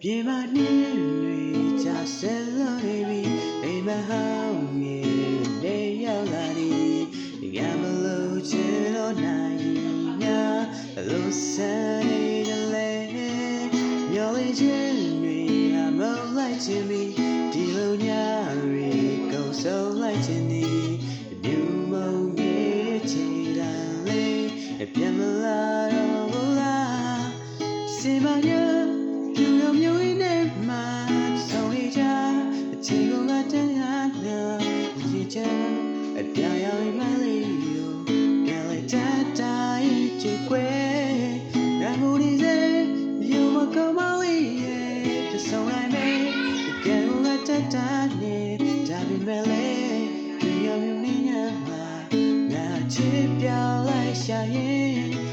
ပြင်မာနှင်းတွေချဆက်လာနေပြီအိမ်မဟောင်းငယ်နေရောက်လာသည်ရမလို့ချင်တော့နိုင်များအလို့ဆန်းနေတယ်လေမျောလေးချင်းတွေအမလိုက်ချင်ပြီဒီလိုညတွေကုန်ဆုံးလိုက်ချင်သည်ဒီမုံကြီးချီတာလေးပြန်မလာတော့ဘူးလားစေမရမျိုးရင်းနဲ့မှဆုံးနေကြအချိန်ကတည်းကကြည့်ချင်အပြာရောင်မလေးကိုပြန်လိုက်တိုင်းချစ်ခွေရမှုဒီစေယူမကောင်းမလေးရဲ့ဆုံးနိုင်မယ်ပြန်ကတည်းကနဲ့ဒါပေမဲ့လေဒီရောင်မျိုးနဲ့မှငါချစ်ပြောင်းလိုက်ရှာရင်